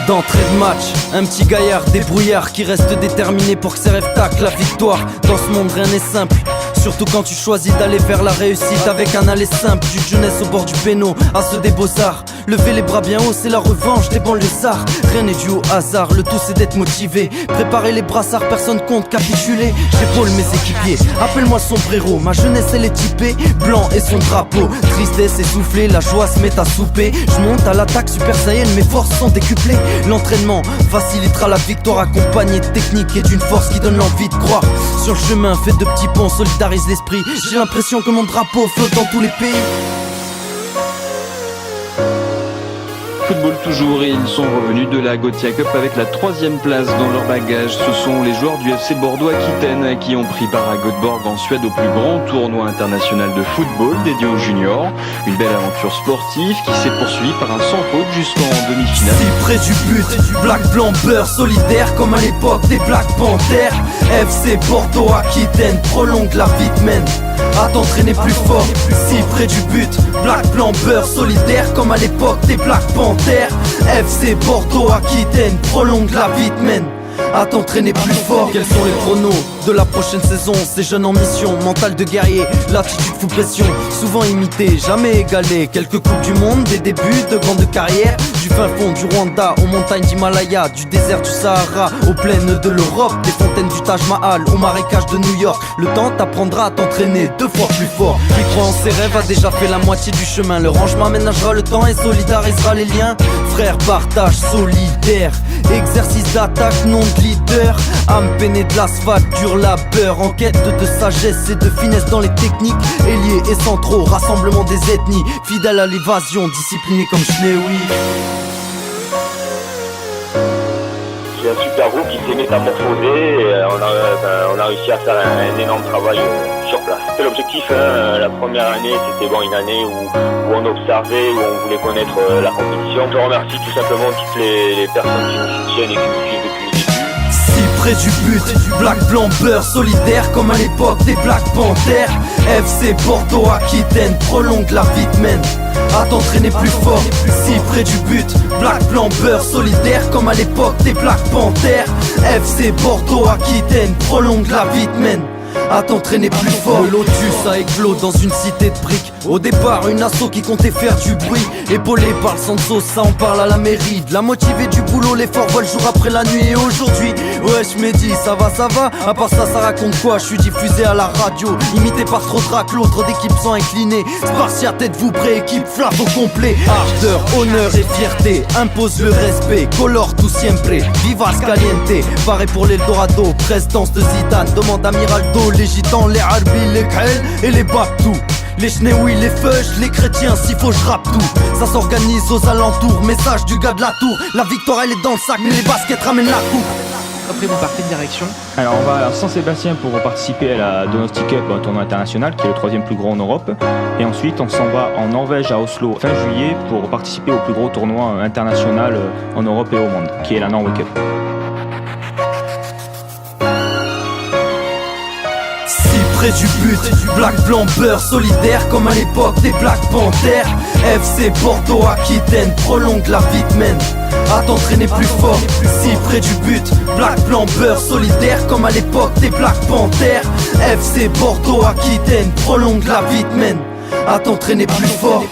D'entrée de match, un petit gaillard débrouillard qui reste déterminé pour que ses rêves taclent la victoire. Dans ce monde rien n'est simple, surtout quand tu choisis d'aller vers la réussite avec un aller simple. Du jeunesse au bord du péno à ceux des beaux-arts. Lever les bras bien haut, c'est la revanche des banlieusards. Rien n'est dû au hasard, le tout c'est d'être motivé. Préparer les brassards, personne compte capituler. J'épaule mes équipiers, appelle-moi sombrero. Ma jeunesse elle est typée, blanc et son drapeau. Tristesse essoufflée, la joie se met à souper. Je monte à l'attaque super saiyan, mes forces sont décuplées. L'entraînement facilitera la victoire, accompagné de technique et d'une force qui donne l'envie de croire. Sur le chemin fait de petits ponts, solidarise l'esprit. J'ai l'impression que mon drapeau flotte dans tous les pays. Football toujours, et ils sont revenus de la Gothia Cup avec la 3e place dans leur bagage. Ce sont les joueurs du FC Bordeaux Aquitaine qui ont pris part à Göteborg en Suède au plus grand tournoi international de football dédié aux juniors. Une belle aventure sportive qui s'est poursuivie par un sans faute jusqu'en demi-finale. Si près du but, black blanc beurre solidaire comme à l'époque des Black Panthers. FC Bordeaux Aquitaine prolonge la vie de mène à t'entraîner plus fort. Si près du but, black blanc beurre solidaire comme à l'époque des Black Panthers. FC Bordeaux Aquitaine prolonge la vie de mène à t'entraîner plus fort. Quels sont les pronos de la prochaine saison? Ces jeunes en mission, mental de guerrier, l'attitude fout pression. Souvent imité, jamais égalé. Quelques coupes du monde, des débuts de grandes carrières. Du fin fond du Rwanda aux montagnes d'Himalaya, du désert du Sahara aux plaines de l'Europe, des fontaines du Taj Mahal au marécage de New York. Le temps t'apprendra à t'entraîner 2 fois plus fort. Qui croit en ses rêves a déjà fait la moitié du chemin. Le rangement aménagera le temps et solidarisera les liens. Frère, partage solidaire, exercice d'attaque, non de leader. Âme peinée de l'asphalte, dur labeur, en quête de sagesse et de finesse dans les techniques. Ailiers et centraux, rassemblement des ethnies, fidèles à l'évasion, disciplinés comme Schneewi. C'est un super groupe qui s'est métamorphosé et on a réussi à faire un énorme travail sur place. C'est l'objectif, hein. La première année c'était une année où on observait, où on voulait connaître la compétition. Je remercie tout simplement toutes les personnes qui nous soutiennent et qui nous suivent depuis le début. Si près du but, black blanc beurre solidaire comme à l'époque des Black Panthers. FC Bordeaux Aquitaine prolonge la vie de mène à t'entraîner plus fort. Si près du but, black blanc beurre solidaire comme à l'époque des Black Panthers. FC Bordeaux Aquitaine prolonge la vie de mène à t'entraîner plus fort. Le Lotus a éclos dans une cité de briques. Au départ une asso qui comptait faire du bruit. Épaulé par le Sanso, ça on parle à la mairie. De la motiver du boulot, l'effort voit le jour après la nuit. Et aujourd'hui, wesh Mehdi, ça va à part ça raconte quoi? Je suis diffusé à la radio, imité par trop track, l'autre d'équipe sont inclinés. Spartiate, êtes-vous prêt? Équipe flap au complet. Ardeur, honneur et fierté, impose le respect. Color tout siempre, vivas caliente. Pareil pour l'Eldorado, prestance de Zidane. Demande à Miraldo, les gitans, les Arbi, les Kael et les Babtou. Les Schneewi, les Feuch, les chrétiens, s'il faut je rappe tout. Ça s'organise aux alentours, message du gars de la tour. La victoire elle est dans le sac, mais les baskets ramènent la coupe. Après vous partez de direction? Alors on va à Saint-Sébastien pour participer à la Donosti Cup, un tournoi international qui est le 3e plus gros en Europe. Et ensuite on s'en va en Norvège à Oslo fin juillet pour participer au plus gros tournoi international en Europe et au monde, qui est la Norway Cup. Près du but, black blanc beurre solidaire comme à l'époque des Black Panthers. FC Bordeaux Aquitaine prolonge la vie de mène à t'entraîner plus fort. Si près du but, black blanc beurre solidaire comme à l'époque des Black Panthers. FC Bordeaux Aquitaine prolonge la vie de mène à t'entraîner plus fort.